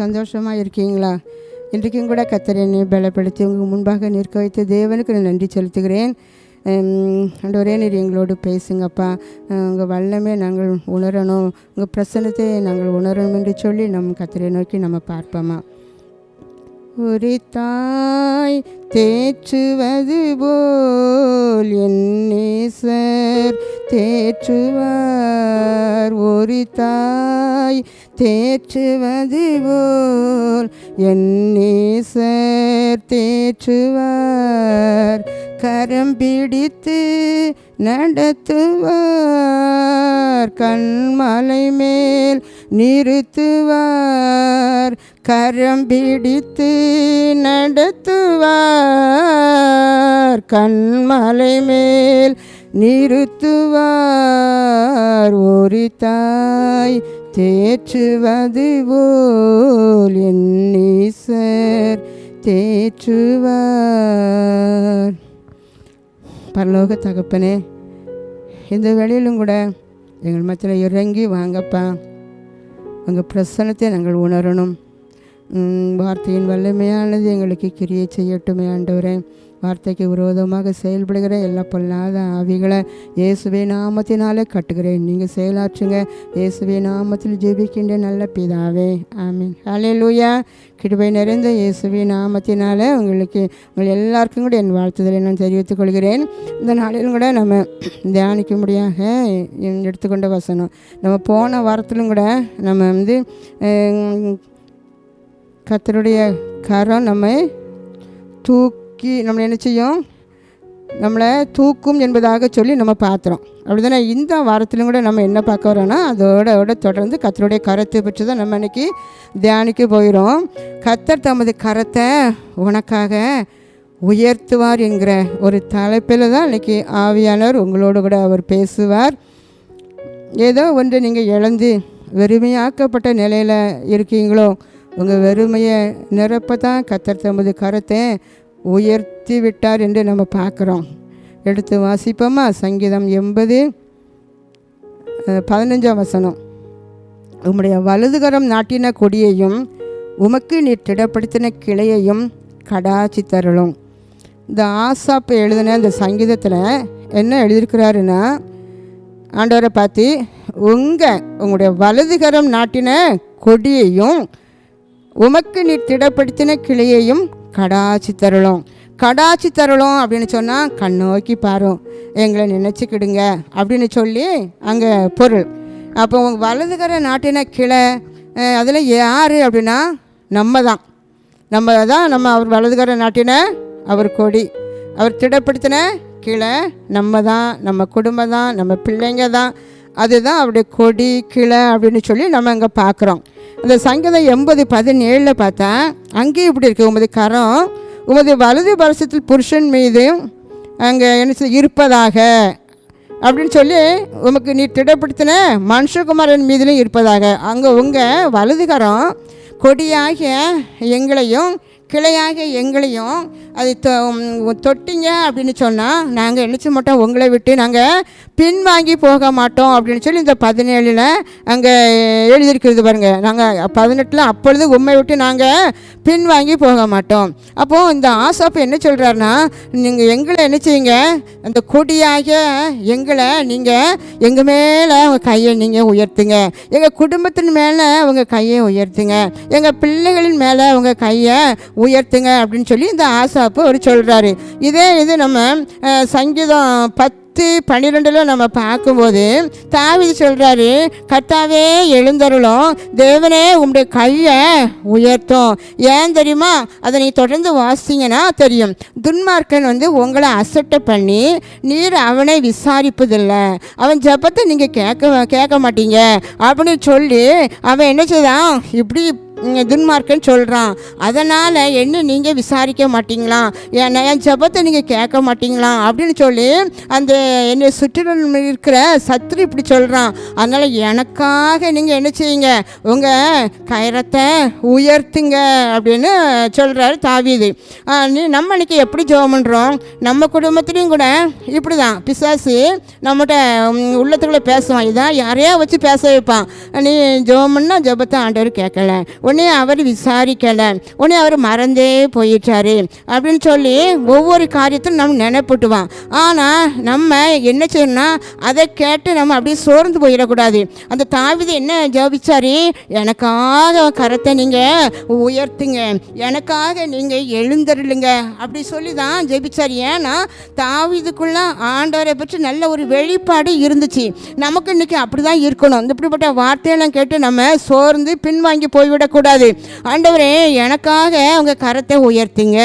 சந்தோஷமாக இருக்கீங்களா? இன்றைக்கும் கூட கர்த்தர் என்னை பலப்படுத்தி உங்கள் முன்பாக நிற்க வைத்த தேவனுக்கு நான் நன்றி செலுத்துகிறேன். ஆண்டவரே, நீர் எங்களோடு பேசுங்கப்பா. உங்கள் வல்லமே நாங்கள் உணரணும், உங்கள் பிரசன்னத்தை நாங்கள் உணரணும் என்று சொல்லி நம் கர்த்தரை நோக்கி நம்ம பார்ப்போமா. ஒரு தாய் தேற்றுவது போல் என் நேசர் தேற்றுவார். ஒரு தாய் தேற்றுவது போல் என் நேசர் தேற்றுவார். கரம் பிடித்து நடத்துவார், கண்மலை மேல் நிறுத்துவார். கரம் பிடித்து நடத்துவார், கண்மலை மேல் நிறுத்துவார். ஒரு தாய் தேற்றுவது போல் என் நேசர் தேற்றுவார். பரலோக தகப்பனே, இந்த வேளையிலும் கூட எங்கள் மத்தியில் இறங்கி வாங்கப்பா. உங்கள் பிரசன்னத்தை நாங்கள் உணரணும். வார்த்தையின் வல்லமையானது எங்களுக்கு கிரியை செய்யட்டுமே ஆண்டவரே. வார்த்தைக்கு விரோதமாக செயல்படுகிற எல்லா பொல்லாத ஆவிகளை இயேசுவே நாமத்தினாலே கட்டுகிறேன். நீங்கள் செயலாற்றுங்க. இயேசுவே நாமத்தில் ஜெபிக்கின்ற நல்ல பிதாவே, ஆமீன். ஹல்லேலூயா. கிருபை நிறைந்த இயேசுவே நாமத்தினாலே உங்கள் எல்லாருக்கும் கூட என் வாழ்த்துதலை நான் தெரிவித்துக் கொள்கிறேன். இந்த நாளிலும் கூட நம்ம தியானிக்கும்படியாக எடுத்துக்கொண்ட வசனம், நம்ம போன வாரத்திலும் கூட நம்ம கர்த்தருடைய கரம் நம்மை நம்மளை என்ன செய்யும், நம்மளை தூக்கும் என்பதாக சொல்லி நம்ம பார்த்துறோம். அப்படி தானே இந்த வாரத்திலும் கூட நம்ம என்ன பார்க்க வரோன்னா அதோட தொடர்ந்து கர்த்தருடைய கரத்தை பற்றி தான் நம்ம இன்றைக்கி தியானிக்க போயிடும். கர்த்தர் தமது கரத்தை உனக்காக உயர்த்துவார் என்கிற ஒரு தலைப்பில் தான் இன்றைக்கி ஆவியானவர் உங்களோடு கூட அவர் பேசுவார். ஏதோ ஒன்று நீங்கள் இழந்து வெறுமையாக்கப்பட்ட நிலையில் இருக்கீங்களோ, உங்கள் வெறுமையை நிரப்பத்தான் கர்த்தர் தமது கரத்தை உயர்த்தி விட்டார் என்று நம்ம பார்க்குறோம். எடுத்து வாசிப்போமா. சங்கீதம் 80:15 உம்முடைய வலதுகரம் நாட்டின கொடியையும் உமக்கு நீர் திடப்படுத்தின கிளையையும் கடாச்சி தருளும். இந்த ஆசாப்பு எழுதின இந்த சங்கீதத்தில் என்ன எழுதியிருக்கிறாருன்னா, ஆண்டவரை பார்த்து உங்களுடைய வலதுகரம் நாட்டின கொடியையும் உமக்கு நீர் திடப்படுத்தின கிளையையும் கடாச்சி தருளும். கடாச்சி தருளும் அப்படின்னு சொன்னால் கண்ணோக்கி பாரும், எங்களை நினச்சிக்கிடுங்க அப்படின்னு சொல்லி அங்கே பொருள். அப்போ உங்கள் வலதுகர நாட்டின கிளை அதில் யார் அப்படின்னா நம்ம தான் அவர் வலதுகர நாட்டின அவர் கொடி, அவர் திடப்படுத்தின கிளை நம்ம தான், நம்ம குடும்பம் தான், நம்ம பிள்ளைங்க தான். அதுதான் அவருடைய கொடி கிளை அப்படின்னு சொல்லி நம்ம அங்கே பார்க்குறோம். அந்த சங்கீதம் 80:17 பார்த்தா அங்கேயும் இப்படி இருக்குது, உமது கரம் உமது வலது பரிசத்தில் புருஷன் மீது அங்கே என்ன இருப்பதாக அப்படின்னு சொல்லி உமக்கு நீ திடப்படுத்தின மனுஷகுமாரன் மீதிலும் இருப்பதாக. அங்கே உங்கள் வலது கரம் கொடியாகிய எங்களையும் கிளையாக எங்களையும் அது தொட்டிங்க அப்படின்னு சொன்னால் நாங்கள் நினச்ச மாட்டோம், உங்களை விட்டு நாங்கள் பின்வாங்கி போக மாட்டோம் அப்படின்னு சொல்லி இந்த 17 அங்கே எழுதியிருக்கிறது பாருங்கள். நாங்கள் 18 அப்பொழுது உண்மை விட்டு நாங்கள் பின்வாங்கி போக மாட்டோம். அப்போது இந்த ஆசாப்பு என்ன சொல்கிறாருன்னா, நீங்கள் எங்களை என்ன செய்யுங்க, அந்த கொடியாக எங்களை நீங்கள் எங்கள் மேலே உங்கள் கையை நீங்கள் உயர்த்துங்க, எங்கள் குடும்பத்தின் மேலே உங்கள் கையை உயர்த்துங்க, எங்கள் பிள்ளைகளின் மேலே உங்கள் கையை உயர்த்துங்க அப்படின்னு சொல்லி இந்த ஆசாப்பு அவர் சொல்கிறாரு. இது நம்ம சங்கீதம் 10:12 நம்ம பார்க்கும்போது தாவீது சொல்கிறாரு, கர்த்தாவே எழுந்தருளும், தேவனே உம்முடைய கையை உயர்த்தும். ஏன் தெரியுமா? அதை நீ தொடர்ந்து வாசிங்கன்னா தெரியும். துன்மார்க்கன் உங்களை அசட்டை பண்ணி நீர் அவனை விசாரிப்பதில்லை, அவன் ஜெபத்தை நீங்கள் கேட்க மாட்டீங்க அப்படின்னு சொல்லி அவன் என்ன செய்தான், இப்படி துன்மார்க்கன்னு சொல்கிறான். அதனால் என்ன நீங்கள் விசாரிக்க மாட்டீங்களா, என் ஜெபத்தை நீங்கள் கேட்க மாட்டீங்களா அப்படின்னு சொல்லி அந்த என்னை சுற்றிலும் இருக்கிற சத்துரு இப்படி சொல்கிறான். அதனால் எனக்காக நீங்கள் என்ன செய்யுங்க, உங்கள் கயிறத்தை உயர்த்துங்க அப்படின்னு சொல்கிறாரு தாவீது. நம்ம இன்றைக்கி எப்படி ஜெபம் பண்ணுறோம், நம்ம குடும்பத்துலேயும் கூட இப்படி தான் பிசாசு நம்மகிட்ட உள்ளத்துக்குள்ளே பேசுவான். இதான் யாரையா வச்சு பேச வைப்பான், நீ ஜெபம் பண்ணால் ஜெபத்தை ஆண்டவர் கேட்கல, உடனே அவர் விசாரிக்கலை, உடனே அவர் மறந்தே போயிட்டாரு அப்படின்னு சொல்லி ஒவ்வொரு காரியத்தையும் நம்ம நினைப்புட்டுவான். ஆனால் நம்ம என்ன செய்யணும்னா அதை கேட்டு நம்ம அப்படியே சோர்ந்து போயிடக்கூடாது. அந்த தாவீது என்ன ஜெபிச்சாரு? எனக்காக கரத்தை நீங்கள் உயர்த்துங்க, எனக்காக நீங்கள் எழுந்தருளுங்க அப்படி சொல்லி தான் ஜெபிச்சார். ஏன்னா தாவீதுக்குள்ள ஆண்டவரை பற்றி நல்ல ஒரு வெளிப்பாடு இருந்துச்சு. நமக்கு இன்றைக்கி அப்படி தான் இருக்கணும். இப்படிப்பட்ட வார்த்தையெல்லாம் கேட்டு நம்ம சோர்ந்து பின்வாங்கி போய்விடக்கூடாது. ஆண்டவரே எனக்காக உங்கள் கரத்தை உயர்த்துங்க,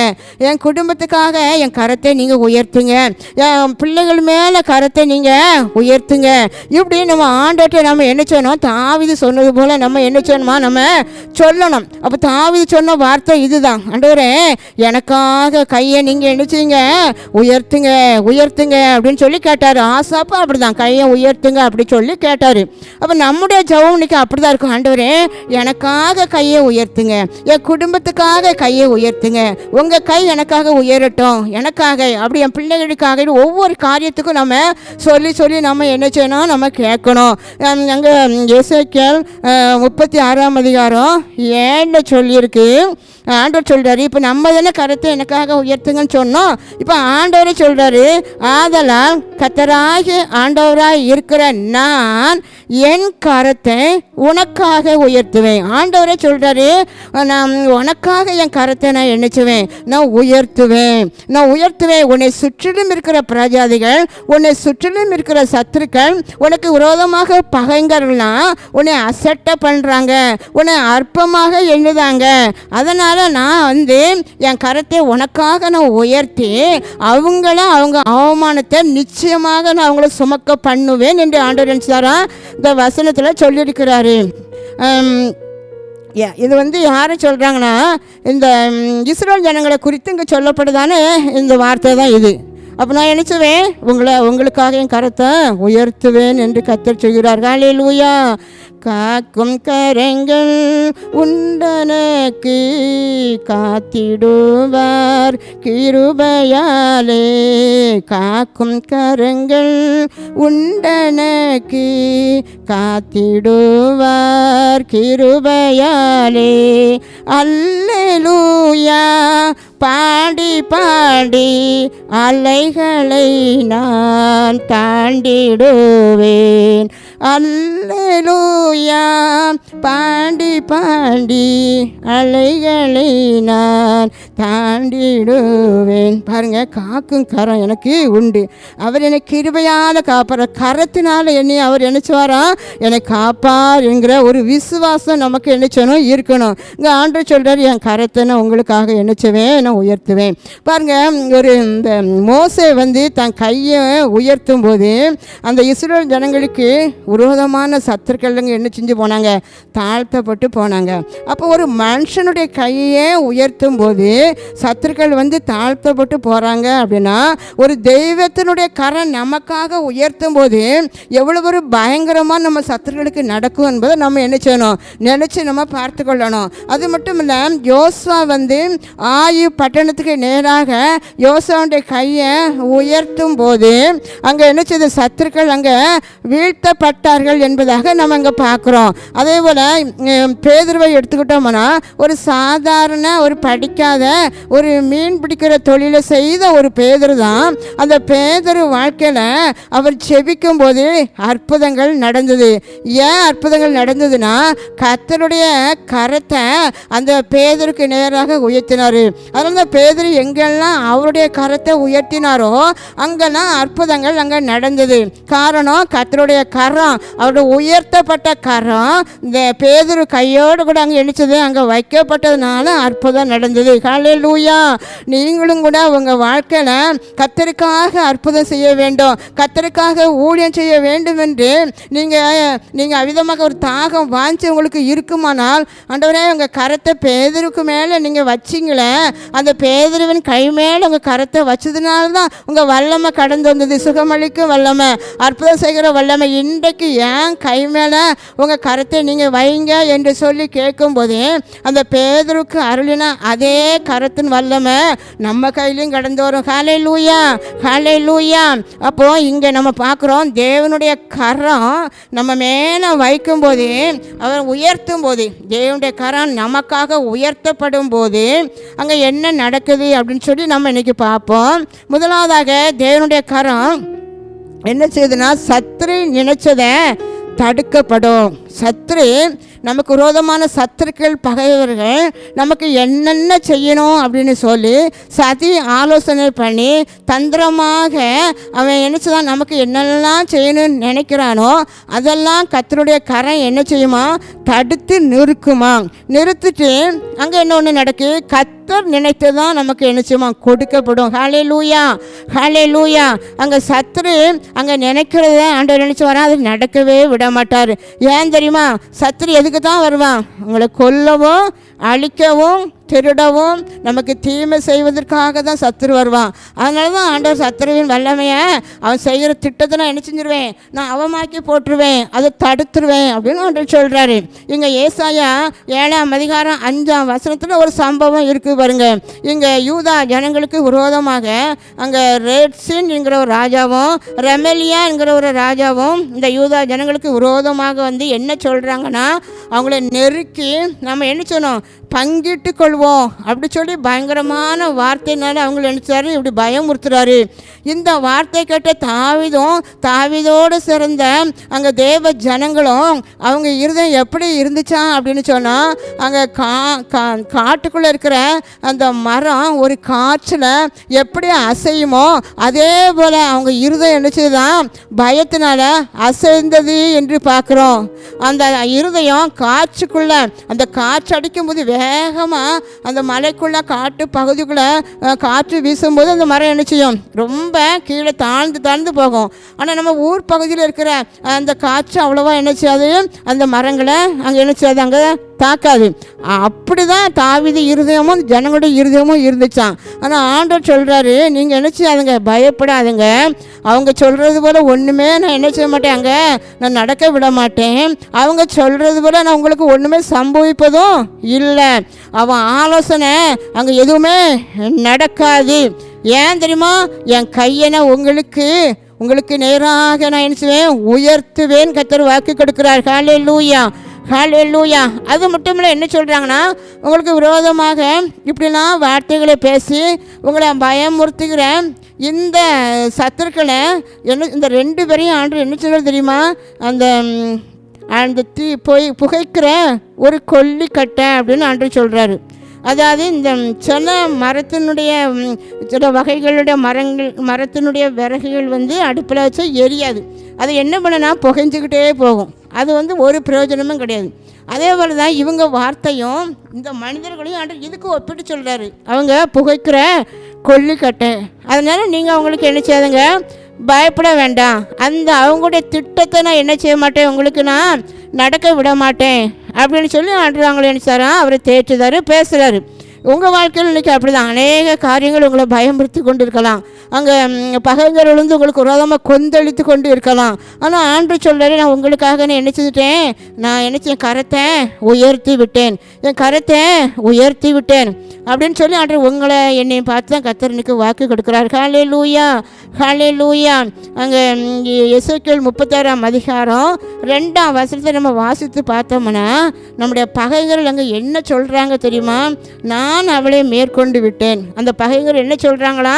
என் குடும்பத்துக்காக என் கரத்தை நீங்கள் உயர்த்துங்க, என் பிள்ளைகள் மேலே கரத்தை நீங்கள் உயர்த்துங்க. இப்படி நம்ம ஆண்டவர்கிட்ட நம்ம என்ன செய்யணும்? தாவீது சொன்னது போல் நம்ம என்ன செய்யணுமா? நம்ம சொல்லணும். அப்போ தாவீது சொன்ன வார்த்தை இதுதான், ஆண்டவரே எனக்காக கையை நீங்கள் என்ன செய்யுங்க? உயர்த்துங்க உயர்த்துங்க அப்படின்னு சொல்லி கேட்டார். ஆசாப்பா அப்படி தான் கையை உயர்த்துங்க அப்படி சொல்லி கேட்டார். அப்போ நம்முடைய ஜெபம் இன்னைக்கு அப்படி தான் இருக்கும். ஆண்டவரே எனக்காக கையை உயர்த்துங்க, என் குடும்பத்துக்காக கையை உயர்த்துங்க, உங்கள் கை எனக்காக உயரட்டும், எனக்காக அப்படி என் பிள்ளைகளுக்காக ஒவ்வொரு காரியத்துக்கும் நம்ம சொல்லி சொல்லி நம்ம என்ன செய்யணும்? நம்ம கேட்கணும். அங்கே எசேக்கியேல் 36ஆம் அதிகாரம் 7 சொல்லியிருக்கு. ஆண்டவர் சொல்கிறாரு, இப்போ நம்ம தானே கரத்தை எனக்காக உயர்த்துங்கன்னு சொன்னோம். இப்போ ஆண்டவரே சொல்கிறாரு, ஆதலால் கர்த்தராகிய ஆண்டவராய் இருக்கிற நான் என் கரத்தை உனக்காக உயர்த்துவேன். ஆண்டவரே சொல்கிறாரு, நான் உனக்காக என் கரத்தை நான் என்னச்சுவேன்? நான் உயர்த்துவேன், நான் உயர்த்துவேன். உன்னை சுற்றிலும் இருக்கிற பிரஜாதிகள், உன்னை சுற்றிலும் இருக்கிற சத்துருக்கள், உனக்கு விரோதமாக பகைங்கள்லாம் உன்னை அசட்டை பண்ணுறாங்க, உன்னை அற்பமாக எண்ணுதாங்க. அதனால் நான் என் கரத்தை உனக்காக நான் உயர்த்தி அவங்க அவமானத்தை நிச்சயமாக நான் அவங்கள சுமக்க பண்ணுவேன் என்று ஆண்டவர் இந்த வசனத்தில் சொல்லியிருக்கிறாரு. இது யாரை சொல்கிறாங்கன்னா, இந்த இஸ்ரேல் ஜனங்களை குறித்து இங்கே சொல்லப்படுதானே இந்த வார்த்தை தான் இது. அப்போ நான் நினச்சுவேன், உங்களுக்காக என் கரத்தை உயர்த்துவேன் என்று கர்த்தர் சொல்கிறார். ஹல்லேலூயா. காக்கும் கரங்கள் உண்டனக்கு காத்திடுவார் கிருபையாலே, காக்கும் கரங்கள் உண்டனக்கு காத்திடுவார் கிருபையாலே. அல்லேலூயா. பாடி பாடி அலைகளை நான் தாண்டிடுவேன். அல்லேலூயா. பாடி பாடி அலைகளை நான் தாண்டிடுவேன். பாருங்க, காக்கும் கரம் எனக்கு உண்டு. அவர் என்னை கிருபையால் காப்பார். கரத்தினால் என்னை அவர் நினைச்சுவாரா? என்னை காப்பார் என்கிற ஒரு விசுவாசம் நமக்கு என்னச்சணும் இருக்கணும். இங்கே ஆண்டவர் சொல்கிறார், என் கரத்தை நான் உங்களுக்காக என்னச்சுவேன், நான் உயர்த்துவேன். பாருங்க, இந்த மோசே தன் கையை உயர்த்தும் போது அந்த இஸ்ரேல் ஜனங்களுக்கு விரோதமான சத்துருக்கள் என்ன செஞ்சு போனாங்க? தாழ்த்தப்பட்டு போனாங்க. அப்போ ஒரு மனுஷனுடைய கையை உயர்த்தும் போது சத்துருக்கள் தாழ்த்தப்பட்டு போகிறாங்க அப்படின்னா, ஒரு தெய்வத்தினுடைய கரம் நமக்காக உயர்த்தும் போது எவ்வளவு ஒரு பயங்கரமாக நம்ம சத்துருக்களுக்கு நடக்கும் என்பதை நம்ம என்ன செய்யணும்? நினச்சி நம்ம பார்த்து கொள்ளணும். அது மட்டும் இல்லை, யோசுவா ஆயு பட்டணத்துக்கு நேராக யோசுவாவுடைய கையை உயர்த்தும் போது அங்கே என்ன செய்த? சத்துருக்கள் அங்கே வீழ்த்தப்பட்டார்கள் என்பதாக நம்ம அங்கே பார்க்குறோம். அதே போல் பேதுருவை எடுத்துக்கிட்டோம்னா, ஒரு சாதாரண ஒரு படிக்காத ஒரு மீன் பிடிக்கிற தொழிலை செய்த ஒரு பேதுரு தான். அந்த பேதுரு வாழ்க்கையில் அவர் செபிக்கும் போது அற்புதங்கள் நடந்தது. ஏன் அற்புதங்கள் நடந்ததுன்னா, கர்த்தருடைய கரத்தை அந்த பேதுருக்கு நேராக உயர்த்தினார். அதனால தான் பேதுரு எங்கெல்லாம் அவருடைய கரத்தை உயர்த்தினாரோ அங்கெல்லாம் அற்புதங்கள் அங்கே நடந்தது. காரணம், கர்த்தருடைய கரம், அவருடைய உயர்த்தப்பட்ட கரம் இந்த பேதுரு கையோடு கூட அங்கே எழுச்சது, அங்கே வைக்கப்பட்டதுனால அற்புதம் நடந்தது. ஹல்லேலூயா. நீங்களும் கூட உங்கள் வாழ்க்கையில் கர்த்தருக்காக அற்புதம் செய்ய வேண்டும், கர்த்தருக்காக ஊழியம் செய்ய வேண்டும் என்று நீங்கள் அவிதமாக ஒரு தாகம் வாஞ்சி உங்களுக்கு இருக்குமானால், ஆண்டவரே உங்கள் கரத்தை பேதுருக்கு மேலே நீங்கள் வச்சிங்களே, அந்த பேதுருவின் கை மேலே உங்கள் கரத்தை வச்சதுனால தான் உங்கள் வல்லமை கடந்து வந்தது. சுகமளிக்கும் வல்லமை, அற்புதம் செய்கிற வல்லமை இன்றைக்கு இன்றைக்கு ஏன் கை மேலே உங்கள் கரத்தை நீங்கள் வைங்க என்று சொல்லி கேட்கும்போது அந்த பேதுருக்கு அருளினா அதே கரத்தின் வல்லமை நம்ம கையிலையும் கடந்து வரும். ஹல்லேலூயா, ஹல்லேலூயா. அப்போது இங்கே நம்ம பார்க்குறோம், தேவனுடைய கரம் நம்ம மேலே வைக்கும்போது, அவர் உயர்த்தும் போது, தேவனுடைய கரம் நமக்காக உயர்த்தப்படும் போது அங்கே என்ன நடக்குது அப்படின்னு சொல்லி நம்ம இன்றைக்கி பார்ப்போம். முதலாவதாக தேவனுடைய கரம் என்ன செய்யுதுன்னா, சத்துரு நினைச்சதை தடுக்கப்படும். சத்துரு நமக்கு விரோதமான சத்துருக்கள், பகைவர்கள் நமக்கு என்னென்ன செய்யணும் அப்படின்னு சொல்லி சதி ஆலோசனை பண்ணி தந்திரமாக அவன் என்னச்சுதான் நமக்கு என்னெல்லாம் செய்யணும்னு நினைக்கிறானோ அதெல்லாம் கர்த்தருடைய கரம் என்ன செய்யுமா, தடுத்து நிறுக்குமா. நிறுத்திட்டு அங்கே என்ன ஒன்று நடக்கு, கர்த்தர் நினைத்து தான் நமக்கு என்ன செய்யுமா, கொடுக்கப்படும். ஹல்லேலூயா, ஹல்லேலூயா. அங்கே சத்துரு அங்கே நினைக்கிறத ஆண்டவர் நினைச்சு வரா, அது நடக்கவே விட மாட்டார். ஏன் தெரியுமா, சத்துரு எதுக்கு தான் வருவான், உங்களை கொல்லவும் அழிக்கவும் திருடவும் நமக்கு தீமை செய்வதற்காக தான் சத்துரு வருவான். அதனால தான் ஆண்டவர் சத்துருவின் வல்லமையை அவன் செய்கிற திட்டத்தை நான் என்ன செஞ்சிருவேன், நான் அவமாக்கி போட்டுருவேன், அதை தடுத்துருவேன் அப்படின்னு ஆண்டவர் சொல்கிறாரு. இங்கே ஏசாயா 7:5 ஒரு சம்பவம் இருக்குது பாருங்க. இங்கே யூதா ஜனங்களுக்கு விரோதமாக அங்கே ரேட்சின்ங்கிற ஒரு ராஜாவும் ரெமலியா என்கிற ஒரு ராஜாவும் இந்த யூதா ஜனங்களுக்கு விரோதமாக வந்து என்ன சொல்கிறாங்கன்னா, அவங்கள நெருக்கி நம்ம என்ன சொன்னோம், பங்கிட்டு கொள்வோம் அப்படி சொல்லி பயங்கரமான வார்த்தையினால அவங்களை நினைச்சாரு, இப்படி பயமுறுத்துறாரு. இந்த வார்த்தை கேட்ட தாவீதோடு சிறந்த அங்கே தேவ ஜனங்களும் அவங்க இருதயம் எப்படி இருந்துச்சா அப்படின்னு சொன்னால், அங்கே காட்டுக்குள்ளே இருக்கிற அந்த மரம் ஒரு காற்றில் எப்படி அசையுமோ அதே போல் அவங்க இருதயம் நினைச்சதுதான் பயத்தினால அசைந்தது என்று பார்க்குறோம். அந்த இருதயம் காற்றுக்குள்ளே, அந்த காற்று அடிக்கும்போது வேகமாக அந்த மலைக்குள்ளே காட்டு பகுதிக்குள்ளே காற்று வீசும்போது அந்த மரம் என்ன செய்யும், ரொம்ப கீழே தாழ்ந்து போகும். ஆனால் நம்ம ஊர் பகுதியில் இருக்கிற அந்த காற்று அவ்வளோவா என்ன செய்யாது, அந்த மரங்களை அங்கே என்ன செய்யாது, அங்கே தாக்காது. அப்படி தான் தாவீது இருதயமும் ஜனங்களுடைய இருதயமும் இருந்துச்சான். ஆனால் ஆண்டவர் சொல்கிறாரு, நீங்கள் என்ன செய்யாதுங்க, பயப்படாதுங்க, அவங்க சொல்கிறது போல் ஒன்றுமே நான் என்ன செய்ய மாட்டேன், அங்கே நான் நடக்க விட மாட்டேன், அவங்க சொல்கிறது போல் நான் உங்களுக்கு ஒன்றுமே சம்பவிப்பதும் இல்லை, அவன் ஆலோசனை அங்கே எதுவுமே நடக்காது. ஏன் தெரியுமா, என் கையனை உங்களுக்கு நேராக நான் என்ன செய்வேன், உயர்த்துவேன் கர்த்தர் வாக்கு கொடுக்கிறார். ஹல்லேலூயா, ஹல்லேலூயா. அது மட்டும் இல்லை, என்ன சொல்கிறாங்கன்னா, உங்களுக்கு விரோதமாக இப்படிலாம் வார்த்தைகளை பேசி உங்களை பயமுறுத்துகிற இந்த சத்துருக்களை இந்த 2 பேரையும் ஆண்டு என்ன சொல்கிறது தெரியுமா, அந்த புகைக்கிற ஒரு கொல்லிக்கட்டை அப்படின்னு ஆண்டு சொல்கிறாரு. அதாவது இந்த சில வகைகளுடைய மரத்தினுடைய விறகுகள் வந்து அடுப்பில் வச்சா எரியாது, அது என்ன பண்ணுனா புகைஞ்சிக்கிட்டே போகும், அது வந்து ஒரு பிரயோஜனமும் கிடையாது. அதே போல் தான் இவங்க வார்த்தையும் இந்த மனிதர்களையும் ஆண்டு இதுக்கு ஒப்பிட்டு சொல்கிறாரு, அவங்க புகைக்கிற கொல்லிக்கட்டை. அதனால் நீங்கள் அவங்களுக்கு என்ன செய்யாதுங்க, பயப்பட வேண்டாம், அந்த அவங்களுடைய திட்டத்தை நான் என்ன செய்ய மாட்டேன், உங்களுக்கு நான் நடக்க விட மாட்டேன் அப்படின்னு சொல்லி ஆண்டு அவங்களை நினைச்சாரா, அவரை தேற்றுதாரு, பேசுகிறாரு. உங்கள் வாழ்க்கையில் இன்றைக்கி அப்படி தான் அநேக காரியங்கள் உங்களை பயமுறுத்தி கொண்டு இருக்கலாம், அங்கே பகைஞர்கள் வந்து உங்களுக்கு விரோதமாக கொந்தளித்து கொண்டு இருக்கலாம். ஆனால் ஆண்டு சொல்கிறாரு, நான் உங்களுக்காக நான் என்ன செஞ்சுட்டேன், நான் என் கரத்தை உயர்த்தி விட்டேன் அப்படின்னு சொல்லி ஆண்டு உங்களை என்னை பார்த்து தான் கர்த்தருக்கு வாக்கு கொடுக்குறாரு. ஹல்லேலூயா, ஹல்லேலூயா. அங்கே எசேக்கியேல் 36:2 நம்ம வாசித்து பார்த்தோம்னா, நம்முடைய பகைஞர்கள் அங்கே என்ன சொல்கிறாங்க தெரியுமா, நான் அவளை மேற்கொண்டு விட்டேன். அந்த பகைஞர் என்ன சொல்கிறாங்களா,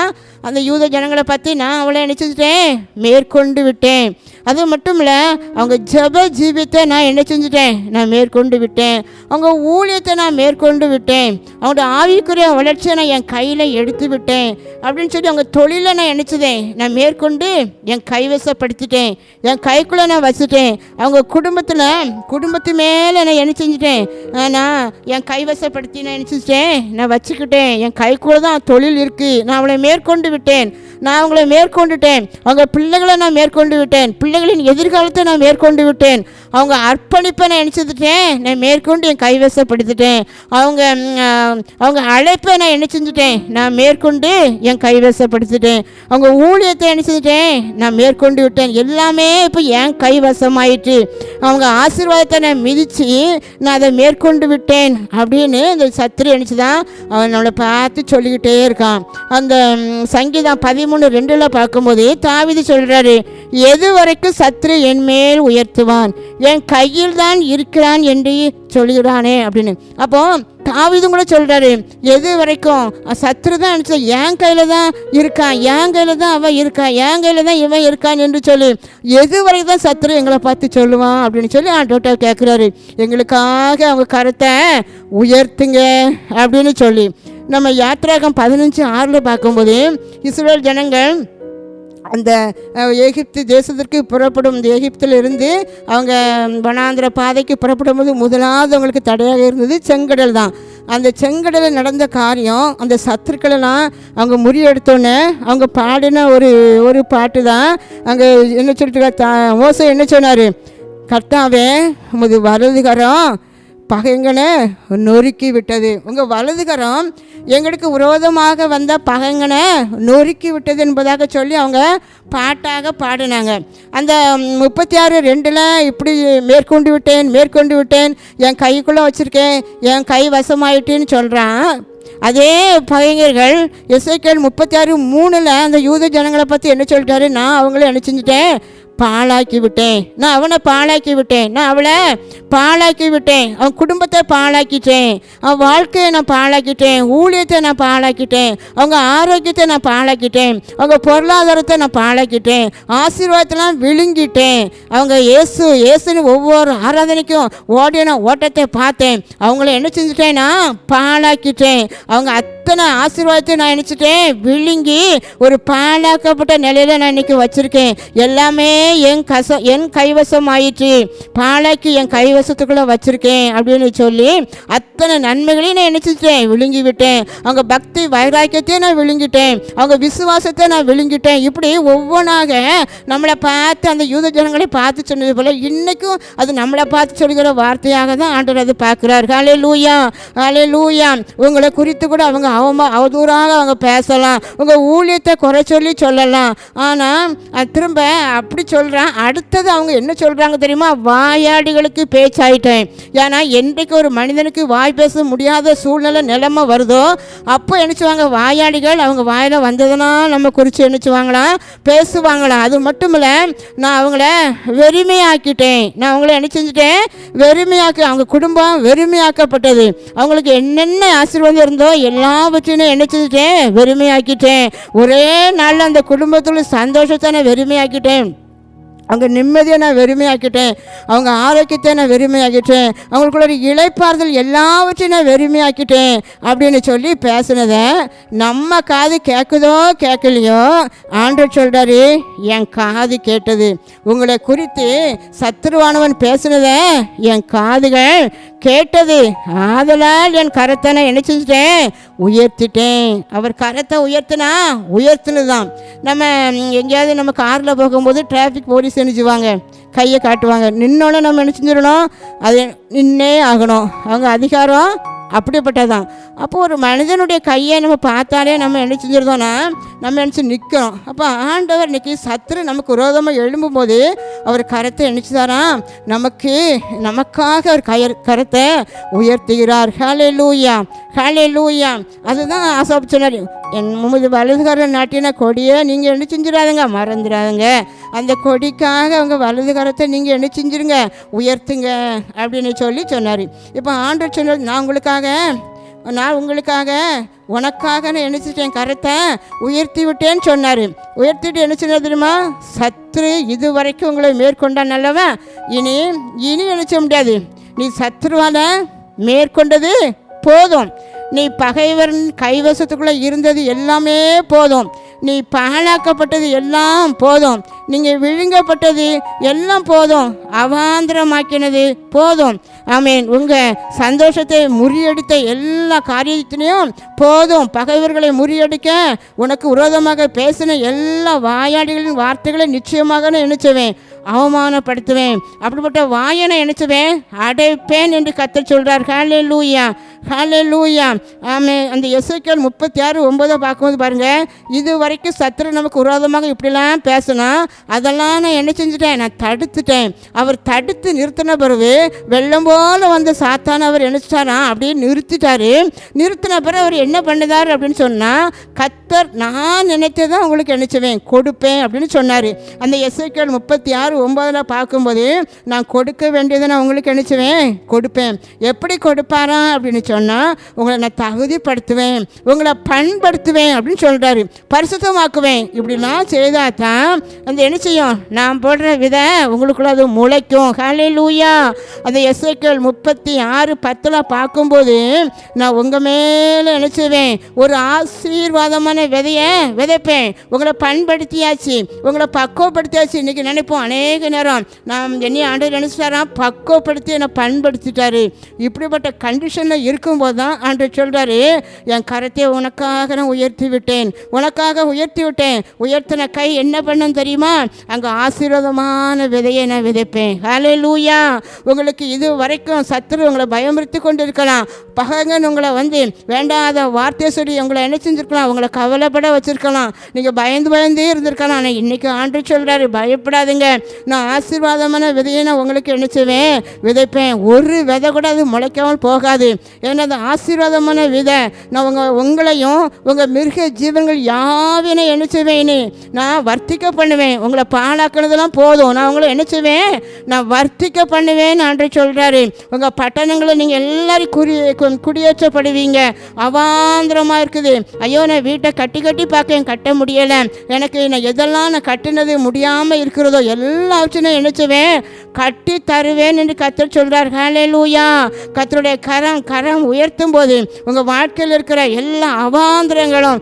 அந்த யூத ஜனங்களை பற்றி நான் அவளை நினச்சிட்டேன், மேற்கொண்டு விட்டேன். அது மட்டும் இல்லை, அவங்க ஜெப ஜீவியத்தை நான் என்ன செஞ்சுட்டேன், நான் மேற்கொண்டு விட்டேன். அவங்க ஊழியத்தை நான் மேற்கொண்டு விட்டேன். அவங்களோட ஆவிக்குரிய வளர்ச்சியை நான் என் கையில் எடுத்து விட்டேன் அப்படின்னு சொல்லி அவங்க தொழிலை நான் நினச்சதேன், நான் மேற்கொண்டு என் கைவசப்படுத்திட்டேன், என் கைக்குள்ளே நான் வச்சுட்டேன். அவங்க குடும்பத்து மேலே நான் என்ன செஞ்சுட்டேன், நான் என் கைவசப்படுத்தி நான் நினச்சிட்டேன், நான் வச்சுக்கிட்டேன். என் கைக்குள்ளே தான் தொழில் இருக்குது, நான் அவளை மேற்கொண்டு விட்டேன், நான் அவங்கள மேற்கொண்டுட்டேன். அவங்க பிள்ளைகளை நான் மேற்கொண்டு விட்டேன், பிள்ளைகளின் எதிர்காலத்தை நான் மேற்கொண்டு விட்டேன். அவங்க அர்ப்பணிப்பை நான் நினச்சிட்டேன், நான் மேற்கொண்டு என் கைவசப்படுத்திட்டேன். அவங்க அழைப்பை நான் என்ன செஞ்சுட்டேன், நான் மேற்கொண்டு என் கைவசப்படுத்திட்டேன். அவங்க ஊழியத்தை என்ன செஞ்சுட்டேன், நான் மேற்கொண்டு விட்டேன். எல்லாமே இப்போ என் கைவசமாயிட்டு. அவங்க ஆசீர்வாதத்தை நான் மிதித்து நான் அதை மேற்கொண்டு விட்டேன் அப்படின்னு இந்த சத்துரு நினச்சிதான் அவன் நம்மளை பார்த்து சொல்லிக்கிட்டே இருக்கான். அந்த சங்கீதம் 13:2 பார்க்கும்போது தாவீது சொல்கிறாரு, எது வரைக்கும் சத்துரு என் மேல் உயர்த்துவான், என் கையில் தான் இருக்கிறான் என்று சொல்கிறானே அப்படின்னு. அப்போ தாவீதும் கூட சொல்கிறாரு, எது வரைக்கும் சத்துரு தான் நினச்சா என் கையில் தான் இருக்கான், என் கையில் தான் அவன் இருக்கான், என் கையில் தான் இவன் இருக்கான் என்று சொல்லி எது வரைக்கும் தான் சத்துரு எங்களை பார்த்து சொல்லுவான் அப்படின்னு சொல்லி ஆண்டவர்கிட்ட கேட்குறாரு. எங்களுக்காக அவங்க கருத்தை உயர்த்துங்க அப்படின்னு சொல்லி. நம்ம யாத்திராகம் 15:6 பார்க்கும்போது இஸ்ரவேல் ஜனங்கள் அந்த எகிப்து தேசத்திற்கு புறப்படும், இந்த எகிப்திலிருந்து அவங்க வனாந்திர பாதைக்கு புறப்படும் போது முதலாவது அவங்களுக்கு தடையாக இருந்தது செங்கடல் தான். அந்த செங்கடலில் நடந்த காரியம், அந்த சத்துருக்களெல்லாம் அவங்க முறியெடுத்தோன்னே அவங்க பாடின ஒரு பாட்டு தான். அங்கே என்ன சொல்லிட்டு மோசே என்ன சொன்னார், கர்த்தாவே உமது வலதுகரம் பகைங்கனை நொறுக்கி விட்டது. உங்கள் வலதுகரம் எங்களுக்கு விரோதமாக வந்த பகைங்கனை நொறுக்கி விட்டது என்பதாக சொல்லி அவங்க பாட்டாக பாடினாங்க. அந்த 36:2 இப்படி மேற்கொண்டு விட்டேன், என் கைக்குள்ளே வச்சுருக்கேன், என் கை வசமாயிட்டுன்னு சொல்கிறான். அதே பகைஞர்கள் எசேக்கியேல் 36:3 அந்த யூத ஜனங்களை பற்றி என்ன சொல்லிட்டாரு, நான் அவங்கள என்ன செஞ்சுட்டேன், பாழாக்கி விட்டேன், நான் அவனை பாழாக்கி விட்டேன், நான் அவளை பாழாக்கி விட்டேன், அவன் குடும்பத்தை பாழாக்கிட்டேன், அவன் வாழ்க்கையை நான் பாழாக்கிட்டேன், ஊழியத்தை நான் பாழாக்கிட்டேன், அவங்க ஆரோக்கியத்தை நான் பாழாக்கிட்டேன், அவங்க பொருளாதாரத்தை நான் பாழாக்கிட்டேன், ஆசீர்வாதத்தெல்லாம் விழுங்கிட்டேன். அவங்க இயேசுன்னு ஒவ்வொரு ஆராதனைக்கும் ஓடின ஓட்டத்தை பார்த்தேன், அவங்கள என்ன செஞ்சுட்டேன்னா பாழாக்கிட்டேன். அவங்க அத்தனை ஆசீர்வாதத்தை நான் நினச்சிட்டேன் விழுங்கி ஒரு பாழாக்கப்பட்ட நிலையில் நான் இன்றைக்கி வச்சுருக்கேன். எல்லாமே என் கைவசம் ஆயிற்று, பாலாக்கி என் கைவசத்துக்குள்ளே வச்சுருக்கேன் அப்படின்னு சொல்லி அத்தனை நன்மைகளையும் நான் நினச்சிட்டேன் விழுங்கி விட்டேன். அவங்க பக்தி வைராக்கியத்தையும் நான் விழுங்கிட்டேன், அவங்க விசுவாசத்தை நான் விழுங்கிட்டேன். இப்படி ஒவ்வொன்றாக நம்மளை பார்த்து அந்த யூத ஜனங்களை பார்த்து சொன்னது போல் இன்றைக்கும் அது நம்மளை பார்த்து சொல்கிற வார்த்தையாக தான் ஆண்டவர் அது பார்க்குறாரு. ஹல்லேலூயா, ஹல்லேலூயா. உங்களை குறித்து கூட அவங்க அவதூறாக அவங்க பேசலாம், உங்கள் ஊழியத்தை குறை சொல்லலாம். ஆனால் திரும்ப அப்படி சொல்கிறான். அடுத்தது அவங்க என்ன சொல்கிறாங்க தெரியுமா, வாயாடிகளுக்கு பேச்சாயிட்டேன். ஏன்னா என்றைக்கு ஒரு மனிதனுக்கு வாய் பேச முடியாத சூழ்நிலை நிலைமை வருதோ அப்போ என்னச்சுவாங்க வாயாடிகள், அவங்க வாயில் வந்ததுன்னா நம்ம குறித்து என்னச்சுவாங்களாம், பேசுவாங்களாம். அது மட்டும் இல்லை, நான் அவங்கள வெறுமையாக்கிட்டேன், நான் அவங்கள என்ன செஞ்சுட்டேன், அவங்க குடும்பம் வெறுமையாக்கப்பட்டது. அவங்களுக்கு என்னென்ன ஆசீர்வாதம் இருந்தோ எல்லாவற்றையும் என்ன செஞ்சுட்டேன், வெறுமையாக்கிட்டேன். ஒரே நாளில் அந்த குடும்பத்தில் சந்தோஷத்தை நான் வெறுமையாக்கிட்டேன், அவங்க நிம்மதியை நான் வெறுமையாக்கிட்டேன், அவங்க ஆரோக்கியத்தை நான் வெறுமையாக்கிட்டேன், அவங்களுக்குள்ள ஒரு இளைப்பாறுதல் எல்லாவற்றையும் நான் வெறுமையாக்கிட்டேன் அப்படின்னு சொல்லி பேசுனதை நம்ம காது கேட்குதோ கேட்கலையோ ஆண்டவர் சொல்கிறாரு, என் காது கேட்டது. உங்களை குறித்து சத்துருவானவன் பேசுனதை என் காதுகள் கேட்டது, ஆதலால் என் கரத்தை நான் என்ன செஞ்சுட்டேன், உயர்த்திட்டேன். அவர் கரத்தை உயர்த்தினதான். நம்ம எங்கேயாவது நம்ம காரில் போகும்போது டிராஃபிக் போலீஸ் நினைச்சுவாங்க, கையை காட்டுவாங்க, நின்னோன்னு நம்ம என்ன செஞ்சிடணும், அது நின்னே ஆகணும். அவங்க அதிகாரம் அப்படிப்பட்டதான். அப்போ ஒரு மனிதனுடைய கையை நம்ம பார்த்தாலே நம்ம என்ன செஞ்சிருந்தோன்னா நம்ம நினச்சி நிற்கிறோம். அப்போ ஆண்டவர் இன்றைக்கி சத்துரு நமக்கு விரோதமாக எழும்பும்போது அவர் கரத்தை நினச்சிதாராம், நமக்காக அவர் கரத்தை உயர்த்துகிறார். ஹல்லேலூயா, ஹல்லேலூயா. அதுதான் ஆசாப் சொன்னார், என் முது வலதுகர நாட்டின கொடியை நீங்கள் என்ன செஞ்சிடாதுங்க, மறந்துடாதுங்க. அந்த கொடிக்காக அவங்க வலதுகரத்தை நீங்கள் என்ன செஞ்சிருங்க, உயர்த்துங்க அப்படின்னு சொல்லி சொன்னார். இப்போ ஆண்டவர் சொன்னார், நான் உங்களுக்காக உனக்காக நான் நினச்சிட்டேன், கரத்தை உயர்த்தி விட்டேன்னு சொன்னார். உயர்த்திட்டு என்ன சொன்னார் தெரியுமா, சத்துரு இது வரைக்கும் உங்களை மேற்கொண்டான் நல்லவன், இனி நினைச்ச முடியாது. நீ சத்துருவால் மேற்கொண்டது போதும், நீ பகைவரின் கைவசத்துக்குள்ளே இருந்தது எல்லாமே போதும், நீ பாழாக்கப்பட்டது எல்லாம் போதும், நீங்கள் விழுங்கப்பட்டது எல்லாம் போதும், அவாந்திரமாக்கினது போதும். ஆமேன். உங்கள் சந்தோஷத்தை முறியடித்த எல்லா காரியத்திலையும் போதும். பகைவர்களை முறியடிக்க உனக்கு விரோதமாக பேசின எல்லா வாயாடிகளின் வார்த்தைகளை நிச்சயமாக நான் நினைச்சுவேன் அவமானப்படுத்துவேன். அப்படிப்பட்ட வாயை நான் நினைச்சுவேன் அடைப்பேன் என்று கர்த்தர் சொல்கிறார். ஹல்லேலூயா, ஹல்லேலூயா. ஆமென். அந்த எசேக்கியேல் 36:9 பார்க்கும்போது பாருங்கள், இது வரைக்கும் சத்துரு நமக்கு விரோதமாக இப்படிலாம் பேசணும், அதெல்லாம் நான் என்ன செஞ்சுட்டேன், நான் தடுத்துட்டேன். அவர் தடுத்து நிறுத்தின பிறகு வெள்ளம் போல் வந்து சாத்தான அவர் நினைச்சிட்டாரா அப்படியே நிறுத்திட்டாரு. நிறுத்தின பிறகு அவர் என்ன பண்ணுதார் அப்படின்னு சொன்னால், கர்த்தர் நான் நினைத்ததான் உங்களுக்கு நினைச்சுவேன் கொடுப்பேன் அப்படின்னு சொன்னார். அந்த எசேக்கியேல் 36:9 பார்க்கும்போது, நான் கொடுக்க வேண்டியதை நான் உங்களுக்கு நினைச்சுவேன் கொடுப்பேன். எப்படி கொடுப்பாரா அப்படின்னு சொன்னால், உங்களை நான் தகுதிப்படுத்துவேன், உங்களை பண்படுத்துவேன் அப்படின்னு சொல்கிறாரு. பரிசுத்தமாக்குவேன். இப்படிலாம் செய்தால் தான் அந்த என்ன செய்யும், நான் போடுற விதை உங்களுக்குள்ள அது முளைக்கும். ஹல்லேலூயா. அந்த எசேக்கியேல் 36:10 பார்க்கும்போது, நான் உங்கள் மேலே என்ன செய்வேன், ஒரு ஆசீர்வாதமான விதையை விதைப்பேன். உங்களை பண்படுத்தியாச்சு, உங்களை பக்குவப்படுத்தியாச்சு. இன்றைக்கி நினைப்போம் அநேக நேரம், நான் என்னை ஆண்டவர் நினைச்சிட்டாராம், பக்குவப்படுத்தி என்னை பண்படுத்திட்டாரு. இப்படிப்பட்ட கண்டிஷனில் இருக்கும்போது தான் ஆண்டவர் சொல்கிறாரு, என் கரத்தை உனக்காக நான் உயர்த்தி விட்டேன், உனக்காக உயர்த்தி விட்டேன். உயர்த்தின கை என்ன பண்ணும் தெரியுமா, அங்கே ஆசீர்வாதமான விதையை நான் விதைப்பேன். ஹல்லேலூயா. உங்களுக்கு இது வரைக்கும் சத்துரு உங்களை பயமுறுத்தி கொண்டு இருக்கலாம், பகைங்கன்னு உங்களை வந்து வேண்டாத வார்த்தையை சொல்லி உங்களை என்ன செஞ்சுருக்கலாம், உங்களை கவலைப்பட வச்சுருக்கலாம், நீங்கள் பயந்தே இருந்திருக்கலாம். ஆனால் இன்றைக்கி ஆண்டவர் சொல்கிறாரு, பயப்படாதுங்க, நான் ஆசீர்வாதமான விதையை நான் உங்களுக்கு என்ன செய்வேன், விதைப்பேன். ஒரு விதை கூட அது முளைக்காமல் போகாது. ஏன்னா அது ஆசீர்வாதமான விதை. நான் உங்களையும் உங்கள் மிருக ஜீவன்கள் யாவினை என்ன செய்வேன்னு நான் வர்த்திக்க பண்ணுவேன். உங்களை பாழாக்கினதெல்லாம் போதும், நான் உங்களை என்ன செய்வேன், நான் வர்த்திக்க பண்ணுவேன்னு ஆண்டவர் சொல்கிறாரு. உங்கள் பட்டணங்களை நீங்கள் எல்லாரும் குடியேற்றப்படுவீங்க. அவாந்திரமாக இருக்குது. ஐயோ, நான் வீட்டை கட்டி பார்க்க கட்ட முடியலை, எனக்கு நான் எதெல்லாம் நான் கட்டினது முடியாமல் இருக்கிறதோ எல்லாவற்றையும் நினைச்சுவேன் கட்டி தருவேன் என்று கர்த்தர் சொல்கிறார். ஹல்லேலூயா. கர்த்தருடைய கரம் உயர்த்தும் போது உங்கள் வாழ்க்கையில் இருக்கிற எல்லா அவாந்திரங்களும்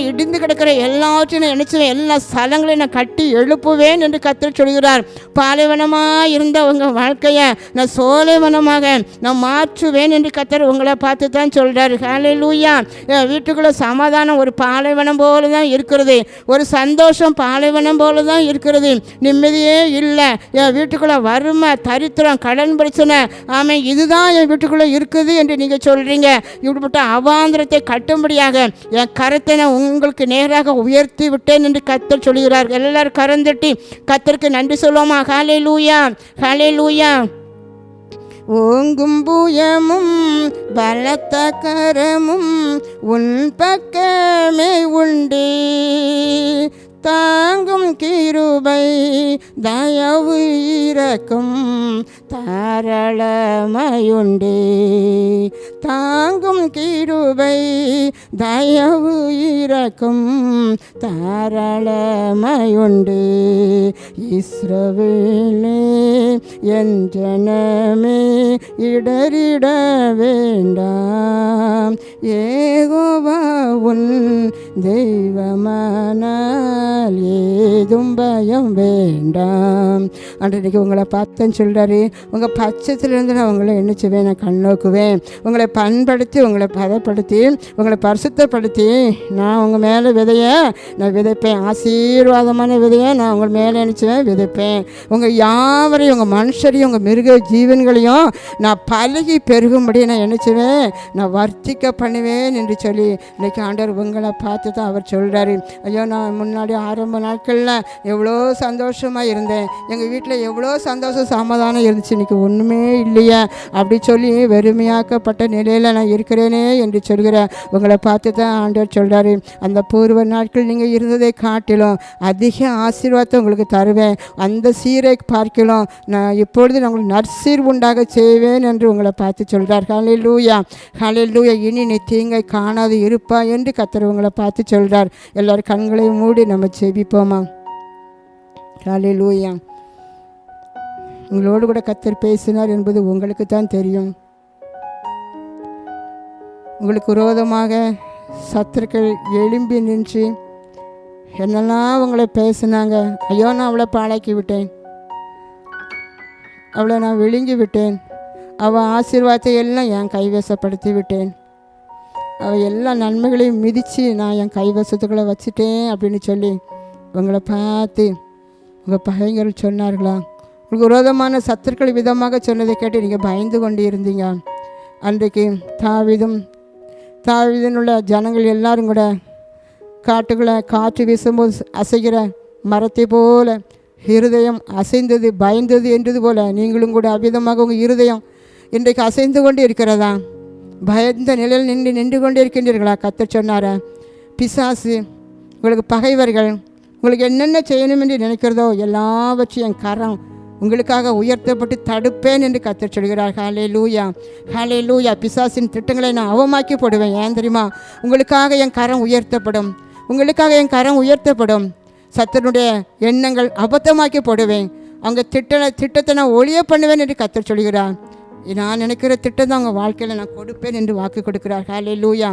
இடிந்து கிடக்கிற எல்லாவற்றையும் நினைச்சுவேன், எல்லா ஸ்தலங்களையும் நான் கட்டி எழுப்புவேன் என்று கர்த்தர் சொல்கிறார். பாலைவனமாக இருந்த உங்கள் வாழ்க்கையை நான் சோலைவனமாக நான் மாற்றுவேன் என்று கர்த்தர் உங்களை பார்த்து தான் சொல்கிறார். ஹல்லேலூயா. வீட்டுக்குள்ளே சமாதானம் ஒரு பாலைவனம் போல தான் இருக்கிறது, ஒரு சந்தோஷம் பாலைவனம் போல தான் இருக்கிறது, நிம்மதியே இல்லை. என் வீட்டுக்குள்ளே வறுமை, தரித்திரம், கடன் பிரச்சனை, இதுதான் என் வீட்டுக்குள்ளே இருக்குது என்று நீங்கள் சொல்கிறீங்க. இப்படிப்பட்ட அவாந்திரத்தை கட்டும்படியாக என் கரத்தை நான் உங்களுக்கு நேராக உயர்த்தி விட்டேன் என்று கர்த்தர் சொல்கிறார். எல்லாரும் கரந்தட்டி கர்த்தருக்கு நன்றி சொல்லுவோமா? ஹல்லேலூயா, ஹல்லேலூயா. ஓங்கும் புயமும் பலத்த கரமும் உன் பக்கமே உண்டே, தாங்கும் கிருபை தயவு இரக்கும் தாராளமாயுண்டே, தாங்கும் கிருபை தயவு இரக்கும் தாராளமாயுண்டே. இஸ்ரவேலே என் ஜனமே இடறிட வேண்டாம், யெகோவா உன் தெய்வமானால் ஏதும் பயம் வேண்டாம். அன்றைக்கு உங்களை பார்த்தேன்னு சொல்கிறாரு. உங்கள் பட்சத்திலிருந்து நான் உங்களை என்ன செய்வேன், நான் கண்ணோக்குவேன். உங்களை பண்படுத்தி, உங்களை பதப்படுத்தி, உங்களை பரிசுத்தப்படுத்தி நான் உங்கள் மேலே விதையை நான் விதைப்பேன். ஆசீர்வாதமான விதையை நான் உங்கள் மேலே நினச்சுவேன் விதைப்பேன். உங்கள் யாவரையும், உங்கள் மனுஷரையும், உங்கள் மிருக ஜீவன்களையும் நான் பழகி பெருகும்படி நான் நினச்சுவேன், நான் வர்த்திக்க பண்ணுவேன் என்று சொல்லி இன்றைக்கி ஆண்டவர் உங்களை பார்த்து தான் அவர் சொல்கிறாரு. ஐயோ, நான் முன்னாடி ஆரம்ப நாட்களில் எவ்வளோ சந்தோஷமாக இருந்தேன், எங்கள் வீட்டில் எவ்வளோ சந்தோஷம் சமாதானம் இருந்துச்சு, இன்றைக்கி ஒன்றுமே இல்லையா அப்படி சொல்லி வெறுமையாக்கப்பட்ட நிலையில் நான் இருக்கிறேனே என்று சொல்கிற உங்களை பார்த்து தான் ஆண்டவர் சொல்கிறாரு. அந்த பூர்வ நாட்கள் நீங்கள் இருந்ததை காட்டிலும் அதிக ஆசீர்வாதத்தை உங்களுக்கு தருவேன், அந்த சீரை பார்க்கலாம் நான் இப்பொழுது நான் உங்களுக்கு நற்சீர் உண்டாக செய்வேன் என்று உங்களை பார்த்து சொல்கிறார். ஹல்லேலூயா, ஹல்லேலூயா. இனி நீ தீங்கை காணாது இருப்பா என்று கர்த்தர் உங்களை பார்த்து சொல்கிறார். எல்லோரும் கண்களை மூடி நம்ம செபிப்போமா? ஹல்லேலூயா. உங்களோடு கூட கர்த்தர் பேசினார் என்பது உங்களுக்கு தான் தெரியும். உங்களுக்கு விரோதமாக சத்துருக்கள் எழும்பி நின்று என்னெல்லாம் உங்களை பேசினாங்க. ஐயோ, நான் அவளை பாழாக்கி விட்டேன், அவளை நான் விழுங்கி விட்டேன், அவள் ஆசீர்வாதத்தை எல்லாம் என் கைவசப்படுத்தி விட்டேன், அவள் எல்லா நன்மைகளையும் மிதித்து நான் என் கைவசத்துக்குள்ளே வச்சுட்டேன் அப்படின்னு சொல்லி உங்களை பார்த்து உங்கள் பகைஞர் சொன்னார்களா? உங்களுக்கு விரோதமான சத்துருக்கள் விதமாக சொன்னதை கேட்டு நீங்கள் பயந்து கொண்டு இருந்தீங்க. அன்றைக்கு தாவீதினுள்ள ஜனங்கள் எல்லாரும் கூட காட்டுக்குள்ளே காற்று வீசும்போது அசைகிற மரத்தை போல இருதயம் அசைந்தது, பயந்தது என்றது போல நீங்களும் கூட அவ்விதமாக உங்கள் இருதயம் இன்றைக்கு அசைந்து கொண்டு இருக்கிறதா? பயந்த நிலையில் நின்று கொண்டு இருக்கின்றீர்களா? கர்த்தர் சொன்னாரா? பிசாசு உங்களுக்கு பகைவர்கள் உங்களுக்கு என்னென்ன செய்யணும் என்று நினைக்கிறதோ எல்லாவற்றையும் என் கரம் உங்களுக்காக உயர்த்தப்பட்டு தடுப்பேன் என்று கர்த்தர் சொல்கிறார். ஹல்லேலூயா, ஹல்லேலூயா. பிசாசின் திட்டங்களை நான் அவமாக்கி போடுவேன். ஏன் தெரியுமா? உங்களுக்காக என் கரம் உயர்த்தப்படும், உங்களுக்காக என் கரம் உயர்த்தப்படும். சத்துருடைய எண்ணங்கள் அபத்தமாக்கி போடுவேன். அவங்க திட்டத்தை நான் ஒளிய பண்ணுவேன் என்று கர்த்தர் சொல்கிறார். நான் நினைக்கிற திட்டம் தான் உங்கள் வாழ்க்கையில் நான் கொடுப்பேன் என்று வாக்கு கொடுக்கிறார். ஹல்லேலூயா.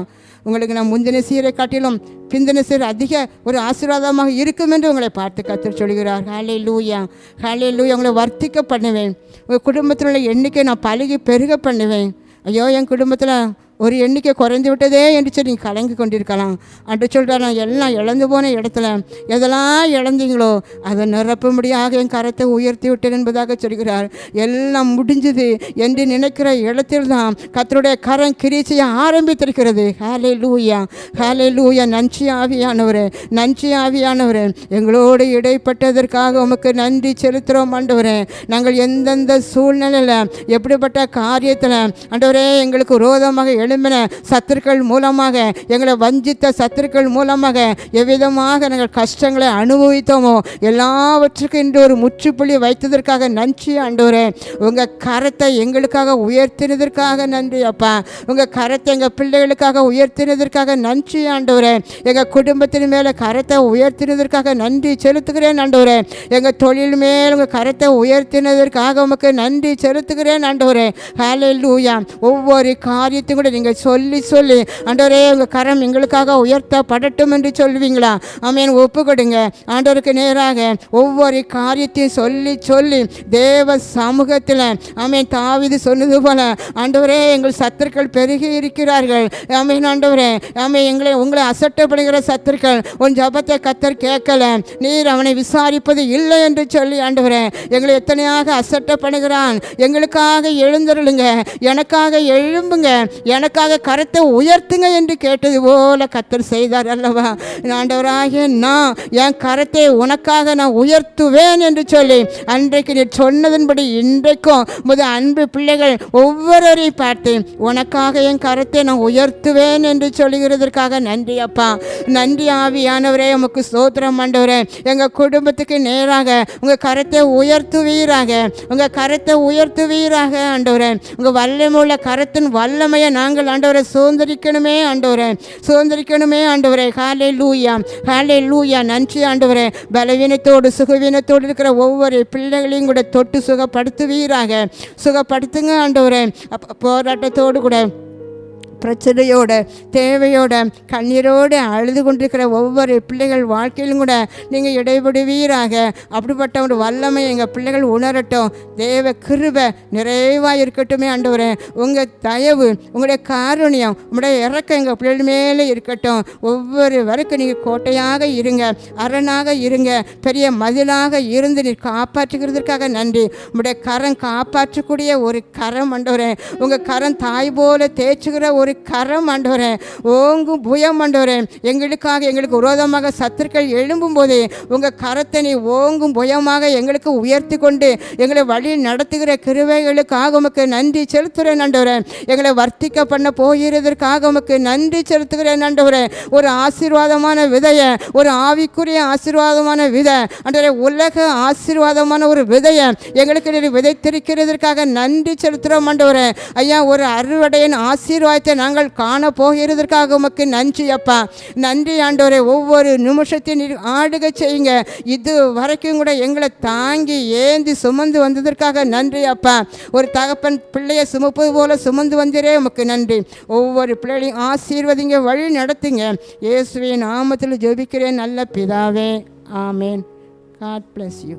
உங்களுக்கு நான் முந்தின சீரை காட்டிலும் பிந்தின சீர் அதிக ஒரு ஆசீர்வாதமாக இருக்கும் என்று உங்களை பார்த்து கர்த்தர் சொல்கிறார். ஹல்லேலூயா, ஹல்லேலூயா. உங்களை வர்த்திக்க பண்ணுவேன். உங்கள் குடும்பத்தில் உள்ள எண்ணிக்கை நான் பழகி பெருக பண்ணுவேன். ஐயோ, என் குடும்பத்தில் ஒரு எண்ணிக்கை குறைந்து விட்டதே என்று சொல்லி நீங்கள் கலங்கி கொண்டிருக்கலாம். அன்று சொல்கிறார், நான் எல்லாம் இழந்து போன இடத்துல எதெல்லாம் இழந்தீங்களோ அதை நிரப்பும்படியாக என் கரத்தை உயர்த்தி விட்டேன் என்பதாக சொல்கிறார். எல்லாம் முடிஞ்சுது என்று நினைக்கிற இடத்தில் தான் கர்த்தருடைய கரம் கிரியை செய்ய ஆரம்பித்திருக்கிறது. ஹல்லேலூயா, ஹல்லேலூயா. நன்றி ஆவியானவரே, நன்றி ஆவியானவரே. எங்களோடு இடைப்பட்டதற்காக உமக்கு நன்றி செலுத்துகிறோம் ஆண்டவரே. நாங்கள் எந்தெந்த சூழ்நிலையில் எப்படிப்பட்ட காரியத்தில் ஆண்டவரே எங்களுக்கு விரோதமாக எழும்பின சத்துருக்கள் மூலமாக, எங்களை வஞ்சித்த சத்துருக்கள் மூலமாக எவ்விதமாக நாங்கள் கஷ்டங்களை அனுபவித்தோமோ எல்லாவற்றுக்கும் இன்று ஒரு முற்றுப்புள்ளி வைத்ததற்காக நன்றி ஆண்டவரே. உங்கள் கரத்தை எங்களுக்காக உயர்த்தினதற்காக நன்றி அப்பா. உங்கள் கரத்தை எங்கள் பிள்ளைகளுக்காக உயர்த்தினதற்காக நன்றி ஆண்டவரே. எங்கள் குடும்பத்தின் மேலே கரத்தை உயர்த்தினதற்காக நன்றி செலுத்துகிறேன் ஆண்டவரே. எங்கள் தொழில் மேல் உங்கள் கரத்தை உயர்த்தினதற்காக உமக்கு நன்றி செலுத்துகிறேன் ஆண்டவரே. ஹல்லேலூயா. ஒவ்வொரு காரியத்தையும் கூட நீங்கள் சொல்லி ஆண்டவரே உங்கள் கரம் எங்களுக்காக உயர்த்தப்படட்டும் என்று சொல்வீங்களா? ஆமென். ஒப்பு கொடுங்க ஆண்டவருக்கு நேராக. ஒவ்வொரு காரியத்தையும் சொல்லி தேவ சமூகத்தில் ஆமென். தாவீது சொன்னது போல ஆண்டவரே எங்கள் சத்துருக்கள் பெருகி இருக்கிறார்கள். ஆமென் ஆண்டவரே. ஆமென். உங்களை அசட்டப்படுகிற சத்துருக்கள் உன் ஜபத்தை கர்த்தர் கேட்கல, நீர் அவனை விசாரிப்பது இல்லை என்று சொல்லி ஆண்டவரே எங்களை எத்தனையாக அசட்டப்படுகிறான். எங்களுக்காக எழுந்தருளுங்க, எனக்காக எழும்புங்க, எனக்காக கரத்தை உயர்த்துங்க என்று கேட்டது போல கர்த்தர் செய்தார் அல்லவா? ஆண்டவராகிய நான் என் கரத்தை உனக்காக நான் உயர்த்துவேன் என்று சொல்லி அன்றைக்கு நீ சொன்னதன்படி இன்றைக்கும் முதல் அன்பு பிள்ளைகள் ஒவ்வொருவரையும் பார்த்து உனக்காக என் கரத்தை நான் உயர்த்துவேன் என்று சொல்லுகிறதற்காக நன்றி அப்பா. நன்றி ஆவியானவரே. உமக்கு ஸ்தோத்திரம் ஆண்டவரே. எங்கள் குடும்பத்துக்கு நேராக உங்கள் கரத்தை உயர்த்துவீராக, உங்கள் கரத்தை உயர்த்துவீராக ஆண்டவரே. உங்கள் வல்லமுள்ள கரத்தின் வல்லமையை நாங்கள் ஆண்டவரை சுதந்திரிக்கணுமே ஆண்டவரே, சுதந்திரிக்கணுமே ஆண்டவரே. ஹல்லேலூயா, ஹல்லேலூயா. நன்றி ஆண்டவரே. பலவீனத்தோடு சுகவீனத்தோடு இருக்கிற ஒவ்வொரு பிள்ளைகளையும் கூட தொட்டு சுகப்படுத்துவீராக, சுகப்படுத்துங்க ஆண்டவரே. போராட்டத்தோடு கூட பிரச்சனையோட தேவையோட கண்ணீரோடு அழுது கொண்டிருக்கிற ஒவ்வொரு பிள்ளைகள் வாழ்க்கையிலும் கூட நீங்கள் இடைபடுவீராக. அப்படிப்பட்ட ஒரு வல்லமை எங்கள் பிள்ளைகள் உணரட்டும். தேவ கிருபை நிறைவாக இருக்கட்டுமே ஆண்டவரே. உங்கள் தயவு, உங்களுடைய காருண்யம், உங்களுடைய இறக்கம் எங்கள் பிள்ளைகள் மேலே இருக்கட்டும். ஒவ்வொரு வரைக்கும் நீங்கள் கோட்டையாக இருங்க, அரணாக இருங்க, பெரிய மதிலாக இருந்து நீர் காப்பாற்றுகிறதுக்காக நன்றி. உங்களுடைய கரம் காப்பாற்றக்கூடிய ஒரு கரம் ஆண்டவரே. உங்கள் கரம் தாய் போல தேய்ச்சுகிற ஒரு கரம் ஆண்டவரே. ஓங்கும் புயம் ஆண்டவரே. எங்களுக்காக எங்களுக்கு விரோதமாக சத்துருக்கள் எழும்பும் போதே உங்கள் கரத்தை நீ ஓங்கும் புயமாக எங்களுக்கு உயர்த்தி கொண்டு எங்களை வழி நடத்துகிற கிருபைகளுக்காக உமக்கு நன்றி செலுத்துகிறேன் ஆண்டவரே. எங்களை வர்த்திக்க பண்ண போகிறதற்காக உமக்கு நன்றி செலுத்துகிறேன் ஆண்டவரே. ஒரு ஆசீர்வாதமான விதையை, ஒரு ஆவிக்குரிய ஆசீர்வாதமான விதை ஆண்டவரே, உலக ஆசீர்வாதமான ஒரு விதையை எங்களுக்கு நீ விதைத்திருக்கிறதற்காக நன்றி செலுத்துகிறோம் ஆண்டவரே. ஐயா, ஒரு அறுவடையின் ஆசீர்வாதத்தை நாங்கள் காண போகிறதற்காக உமக்கு நன்றி அப்பா. நன்றி ஆண்டவரே. ஒவ்வொரு நிமிஷத்தையும் நீர் ஆளுகை செய்யுங்க. இது வரைக்கும் கூட எங்களை தாங்கி ஏந்தி சுமந்து வந்ததற்காக நன்றி அப்பா. ஒரு தகப்பன் பிள்ளையை சுமப்பது போல சுமந்து வந்தீரே, உமக்கு நன்றி. ஒவ்வொரு பிள்ளைகளையும் ஆசீர்வதிங்க, வழி நடத்துங்க. இயேசுவின் நாமத்தில் ஜெபிக்கிறேன் நல்ல பிதாவே, ஆமேன். God bless you.